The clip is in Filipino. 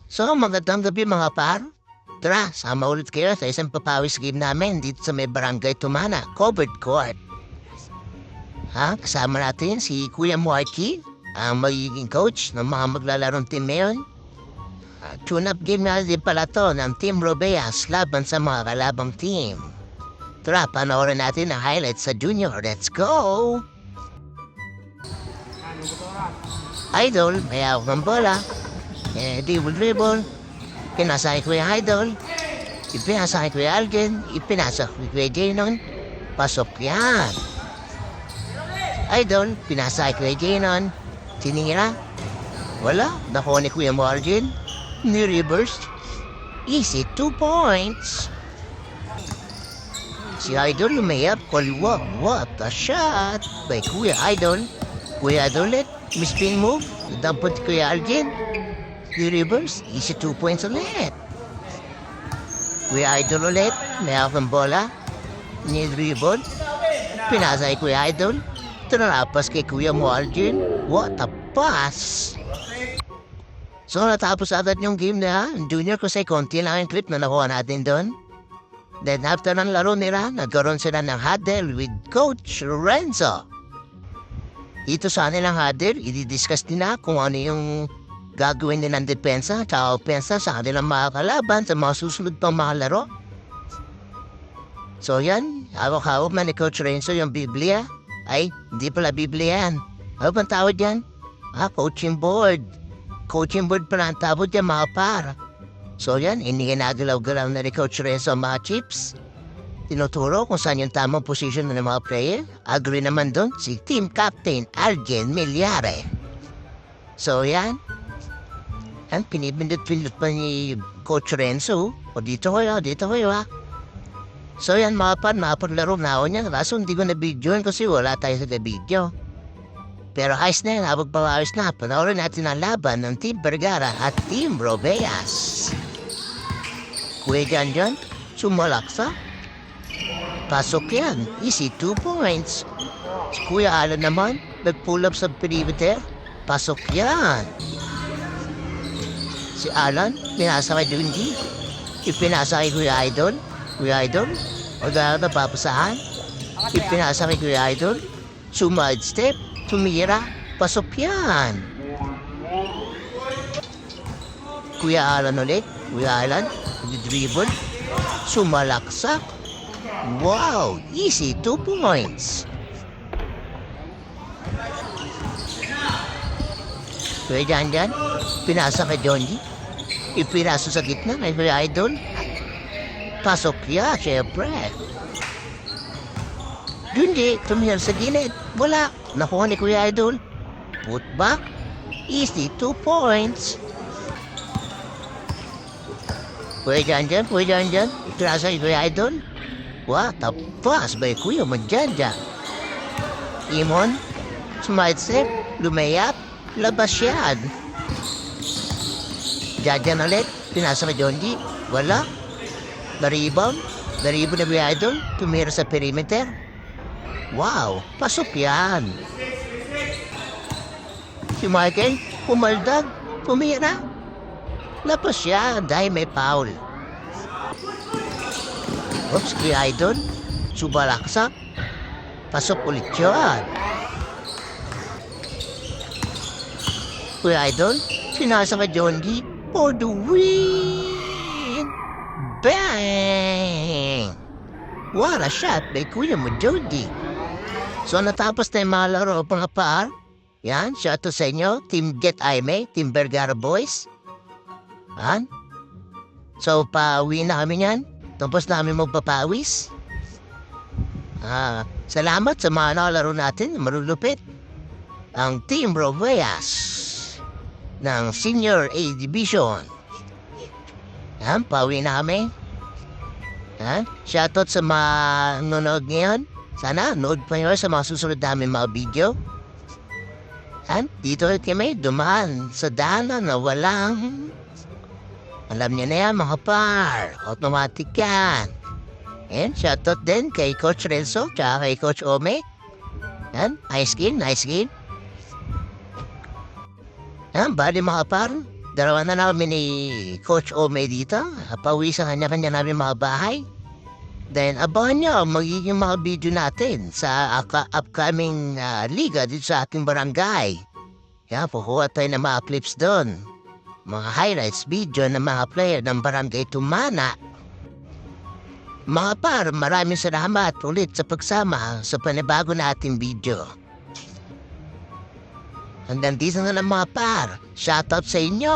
So, magandang gabi mga par. Tara, sama ulit kayo sa isang papawis game namin dito sa may barangay Tumana, Covered Court. Kasama natin si Kuya Marky, ang magiging coach ng mga maglalarong team ngayon. Tune-up game na din pala to ng Team Robeas laban sa mga kalabang team. Tara, panoorin natin ang highlights sa junior. Let's go! Idol, may hawak ng bola. Di will dribble. Pinasa kay Kuya Idol. Ipinasa kay Kuya Algen. Ipinasa kay Kuya Janon. Pasok yan. Idol, pinasa kay Kuya Janon. Tinira. Wala. Nakuha ni Kuya Margin. Ni-reverse. Easy, 2 points. Si Idol lumayap. Kaliwa. What a shot by Kuya Idol. Kuya Idol ulit. Mispin move. Dampot Kuya Algen. Ni-reverse. Easy 2 points ulit. Kuya Idol ulit. May hawak ng bola. Ni-dribble. Pinasa kay Kuya Idol. Tinarapas kay Kuya Margin. What a pass! So natapos agad yung game na junior kasi konti lang yung clip na nakuha natin doon. Then after ng laro nila, nagkaroon sila ng huddle with Coach Lorenzo. Dito sa nilang huddle, i-discuss nila kung ano yung gagawin nilang depensa at opensa sa kanilang mga kalaban sa mga susunod pang mga laro. So yan, hawak-hawak man ni Coach Lorenzo yung Biblia. Ay, hindi pala Biblia yan. Ano bang tawag yan? Coaching board. Coaching board pala ang tawag yan mga par. So yan, iniginagalaw-galaw na ni Coach Lorenzo ang mga chips. Tinuturo kung saan yung tamang position ng mga player. Agree naman doon si Team Captain Algen Milyare. So yan, ang pinipindot-pindot pa ni Coach Lorenzo. O dito kayo, So yan mga pan, mapaglaro na ako niya. Kaso hindi ko na-videoan kasi wala tayo sa video. Pero ayos na yan, habang pang-ayos na. Panoorin natin ang laban ng Team Vergara at Team Robeas. Kuya Janjan, sumalaksa. Pasok yan, easy 2 points. Si Kuya Alan naman, nag-pull up sa perimeter. Pasok yan. Si Alan, pinasa kay Dundi. Ipinasa kay Kuya Idol. Kuya Idol, huwag na napapasahan. Ipinasa kay Kuya Idol. Sumide step, tumira, pasok yan. Kuya Alan ulit. Kuya Alan, dribble. Sumalaksak. Wow, easy 2 points. Kuya Janjan, pinasa kay Donji. Ipinaso sa gitna kay Kuya Idol. Pasok yan, syempre. Donji, tumihal sa gilid. Wala, nakuha ni Kuya Idol. Put back, easy 2 points. Kuya Janjan, ipinasa kay Kuya Idol. What a pass by Kuya Manjanja. Imon, smite step, lumayap, labas yan. Janjan ulit, pinasa kay Donji. Wala. Na-rebound na Kuya Idol, tumira sa perimeter. Wow, pasok yan. Si Michael, pumaldag, tumira. Labas yan dahil may foul. Oops, Kuya Idol, subalaksak. Pasok ulit yan. Kuya Idol, sinasa ka Jondi for the win. Bang! What a shot by Kuya mo, Jondi. So natapos na yung mga laro mga par. Yan, shout out sa inyo, Team Get Aime, Team Vergara Boys. Yan. So pauwi na kami yan. Tapos namin magpapawis. Salamat sa mga nakalaro natin, marulupit. Ang Team Robeas ng Senior A Division. Yan, pauwi na kami. Shoutout sa mga nanonood ngayon. Sana nood pa nyo sa mga susunod namin mga video. Dito kami dumaan sa daanan na walang... Alam niyo na yan mga par. Automatic yan. And shoutout din kay Coach Renzo tsaka kay Coach Ome. Nice game. Bali mga par. Dalawa na namin ni Coach Ome dito. Pauwi sa kanya-kanya namin mga bahay. Then, abangan nyo magiging mga video natin sa upcoming liga dito sa ating barangay. Yan, pukuha tayo ng mga clips doon. Mga highlights video ng mga player ng barangay Tumana. Mga par, maraming salamat ulit sa pagsama sa panibago nating video. Hanggang dito na lang mga par. Shoutout sa inyo.